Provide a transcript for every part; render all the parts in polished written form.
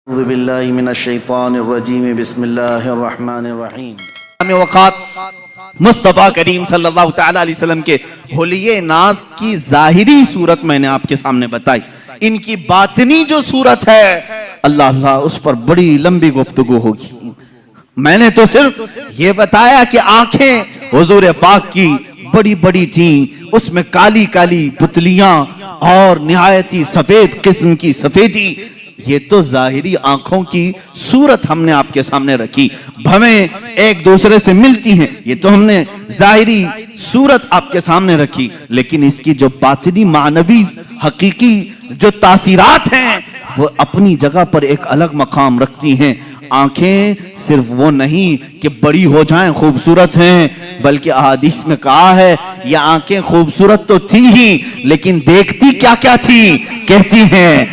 اعوذ باللہ من الشیطان الرجیم بسم اللہ الرحمن الرحیم۔ وقات مصطفیٰ کریم صلی اللہ تعالی علیہ وسلم کے حلیے ناز کی ظاہری صورت میں نے آپ کے سامنے بتائی، ان کی باطنی جو صورت ہے اللہ اس پر بڑی لمبی گفتگو ہوگی۔ میں نے تو صرف یہ بتایا کہ آنکھیں حضور پاک کی بڑی بڑی تھیں، اس میں کالی کالی پتلیاں اور نہایتی سفید قسم کی سفیدی، یہ تو ظاہری آنکھوں کی صورت ہم نے آپ کے سامنے رکھی۔ بھویں ایک دوسرے سے ملتی ہیں، یہ تو ہم نے ظاہری صورت آپ کے سامنے رکھی، لیکن اس کی جو باطنی معنوی حقیقی جو تاثیرات ہیں وہ اپنی جگہ پر ایک الگ مقام رکھتی ہیں۔ آنکھیں صرف وہ نہیں کہ بڑی ہو جائیں خوبصورت ہیں، بلکہ احادیث میں کہا ہے یہ آنکھیں خوبصورت تو تھی ہی لیکن دیکھتی کیا کیا تھی، کہتی ہیں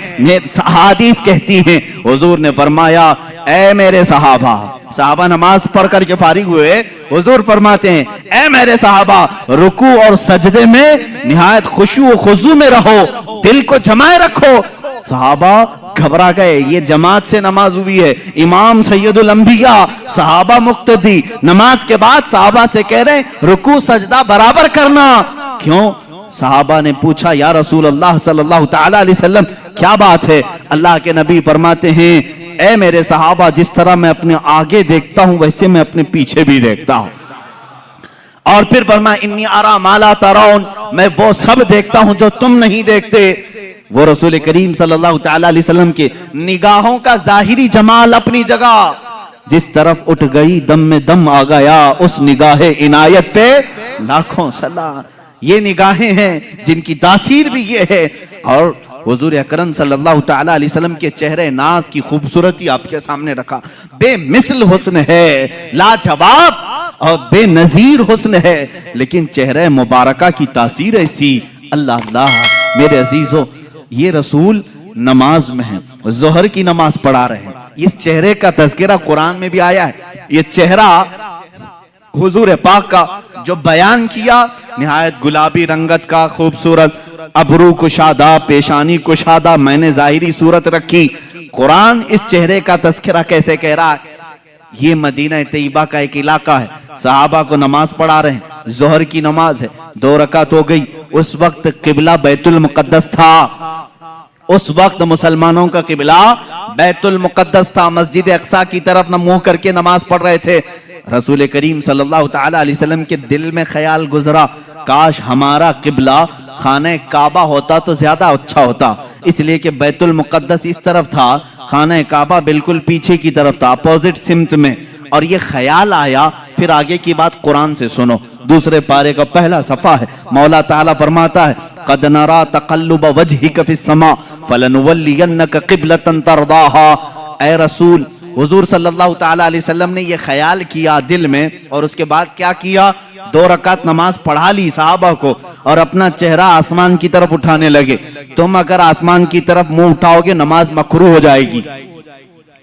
احادیث کہتی ہیں، حضور نے فرمایا اے میرے صحابہ نماز پڑھ کر کے فارغ ہوئے، حضور فرماتے ہیں اے میرے صحابہ رکوع اور سجدے میں نہایت خشوع و خضوع میں رہو، دل کو جمائے رکھو۔ صحابہ گھبرا گئے، یہ جماعت سے نماز ہوئی ہے، امام سید الانبیاء، صحابہ مقتدی، نماز کے بعد صحابہ سے کہہ رہے ہیں رکوع سجدہ برابر کرنا۔ کیوں؟ صحابہ نے پوچھا یا رسول اللہ صلی اللہ تعالی علیہ وسلم کیا بات ہے؟ اللہ کے نبی فرماتے ہیں اے میرے صحابہ جس طرح میں اپنے آگے دیکھتا ہوں ویسے میں اپنے پیچھے بھی دیکھتا ہوں۔ اور پھر فرمایا انی ارا ما لا ترون، میں وہ سب دیکھتا ہوں جو تم نہیں دیکھتے۔ وہ رسول کریم صلی اللہ تعالی علیہ وسلم کے نگاہوں کا ظاہری جمال اپنی جگہ، جس طرف اٹھ گئی دم میں دم آ گیا اس نگاہ عنایت پہ لاکھوں سلام۔ یہ نگاہیں ہیں جن کی تاثیر بھی یہ ہے۔ اور حضور اکرم صلی اللہ تعالی علیہ وسلم کے چہرے ناز کی خوبصورتی آپ کے سامنے رکھا، بے مثل حسن ہے، لاجواب اور بے نظیر حسن ہے، لیکن چہرے مبارکہ کی تاثیر ایسی۔ اللہ میرے عزیزو، یہ رسول نماز میں ہیں، ظہر کی نماز پڑھا رہے ہیں، اس چہرے کا تذکرہ قرآن میں بھی آیا ہے۔ یہ چہرہ حضور پاک کا جو بیان کیا نہایت گلابی رنگت کا خوبصورت، ابرو کشادہ، پیشانی کشادہ، میں نے ظاہری صورت رکھی۔ قرآن اس چہرے کا تذکرہ کیسے کہہ رہا ہے؟ یہ مدینہ طیبہ کا ایک علاقہ ہے، صحابہ کو نماز پڑھا رہے ہیں، ظہر کی نماز ہے، 2 رکعت ہو گئی، اس وقت قبلہ بیت المقدس تھا، اس وقت مسلمانوں کا قبلہ بیت المقدس تھا، مسجد اقصی کی طرف منہ کر کے نماز پڑھ رہے تھے۔ رسول کریم صلی اللہ تعالی علیہ وسلم کے دل میں خیال گزرا کاش ہمارا قبلہ خانہ کعبہ ہوتا تو زیادہ اچھا ہوتا، اس لیے کہ بیت المقدس اس طرف تھا، خانہ کعبہ بالکل پیچھے کی طرف تھا، اپوزٹ سمت میں۔ اور یہ خیال آیا، پھر آگے کی بات قرآن سے سنو، دوسرے پارے کا پہلا صفحہ ہے، مولا تعالیٰ فرماتا ہے قد نرا تقلب وجہک فی السماء فلنولینک قبلۃ ترضاہا۔ اے رسول، حضور صلی اللہ تعالی علیہ وسلم نے یہ خیال کیا دل میں، اور اس کے بعد کیا کیا؟ 2 رکعت نماز پڑھا لی صحابہ کو، اور اپنا چہرہ آسمان کی طرف اٹھانے لگے۔ تم اگر آسمان کی طرف منہ اٹھاؤ گے نماز مکروہ ہو جائے گی،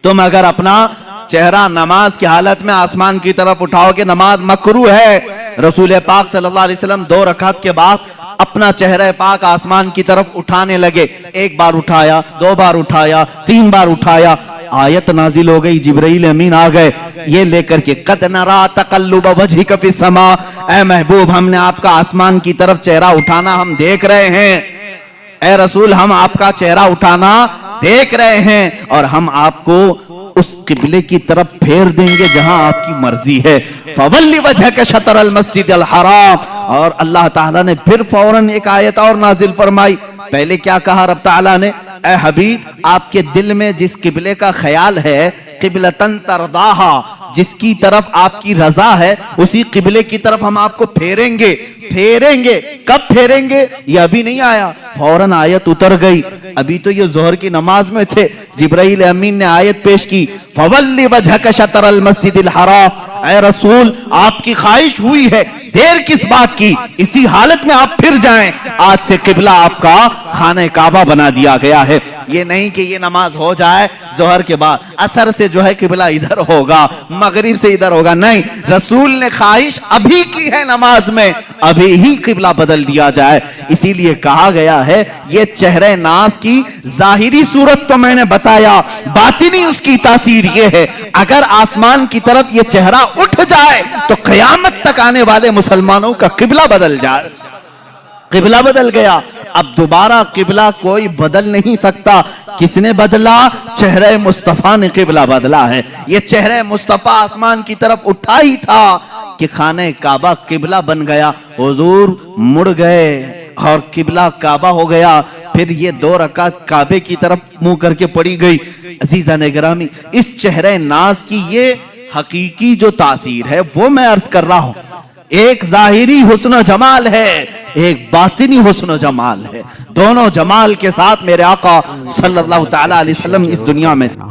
تم اگر اپنا چہرہ نماز کی حالت میں آسمان کی طرف اٹھاؤ گے نماز مکروہ ہے۔ رسول پاک صلی اللہ علیہ وسلم 2 رکعت کے بعد اپنا چہرہ پاک آسمان کی طرف اٹھانے لگے، 1 بار اٹھایا، 2 بار اٹھایا، 3 بار اٹھایا، آیت نازل ہو گئی، جبرائیل امین آ گئے یہ لے کر کے قد نرا تقلب وجہک فی السماء، اے محبوب ہم نے آپ کا آسمان کی طرف چہرہ اٹھانا ہم دیکھ رہے ہیں، اے رسول ہم آپ کا چہرہ اٹھانا دیکھ رہے ہیں، اور ہم آپ کو اس قبلے کی طرف پھیر دیں گے جہاں آپ کی مرضی ہے، فَوَلِّ وَجْهَكَ شَطْرَ الْمَسْجِدِ الْحَرَامِ۔ اور اللہ تعالیٰ نے پھر فوراً ایک آیت اور نازل فرمائی۔ پہلے کیا کہا رب تعالیٰ نے؟ اے حبیب آپ کے دل میں جس قبلے کا خیال ہے قبلتن ترضاہا، جس کی طرف آپ کی رضا ہے اسی قبلے کی طرف ہم آپ کو پھیریں گے۔ پھیریں گے کب پھیریں گے؟ یہ ابھی نہیں آیا، فوراً آیت اتر گئی، ابھی تو یہ ظہر کی نماز میں تھے، جبرائیل امین نے آیت پیش کی فَوَلِّ وَجْهَكَ شَطْرَ الْمَسْجِدِ الْحَرَامِ۔ اے رسول آپ کی خواہش ہوئی ہے، دیر کس بات کی، اسی حالت میں آپ پھر جائیں، آج سے قبلہ آپ کا خانہ کعبہ بنا دیا گیا ہے۔ یہ نہیں کہ یہ نماز ہو جائے ظہر کے بعد عصر سے جو ہے قبلہ ادھر ہوگا، مغرب سے ادھر ہوگا، نہیں، رسول نے خواہش ابھی کی ہے نماز میں، ابھی ہی قبلہ بدل دیا جائے. اسی لیے کہا گیا ہے یہ چہرہ ناز کی ظاہری صورت تو میں نے بتایا, باطنی اس کی تاثیر یہ ہے اگر آسمان کی طرف یہ چہرہ اٹھ جائے تو قیامت تک آنے والے مسلمانوں کا قبلہ بدل جائے. قبلہ بدل گیا, اب دوبارہ قبلہ کوئی بدل نہیں سکتا. کس نے بدلا؟ چہرہ مصطفیٰ نے قبلہ بدلا ہے. یہ چہرہ مصطفیٰ آسمان کی طرف اٹھا ہی تھا کہ خانہ کعبہ قبلہ بن گیا. حضور مڑ گئے اور قبلہ کعبہ ہو گیا. پھر یہ 2 رکعت کعبے کی طرف منہ کر کے پڑی گئی. عزیزان گرامی, اس چہرہ ناز کی یہ حقیقی جو تاثیر ہے وہ میں عرض کر رہا ہوں. ایک ظاہری حسن و جمال ہے, ایک باطنی حسن و جمال ہے. دونوں جمال کے ساتھ میرے آقا صلی اللہ تعالی علیہ وسلم اس دنیا میں تھے.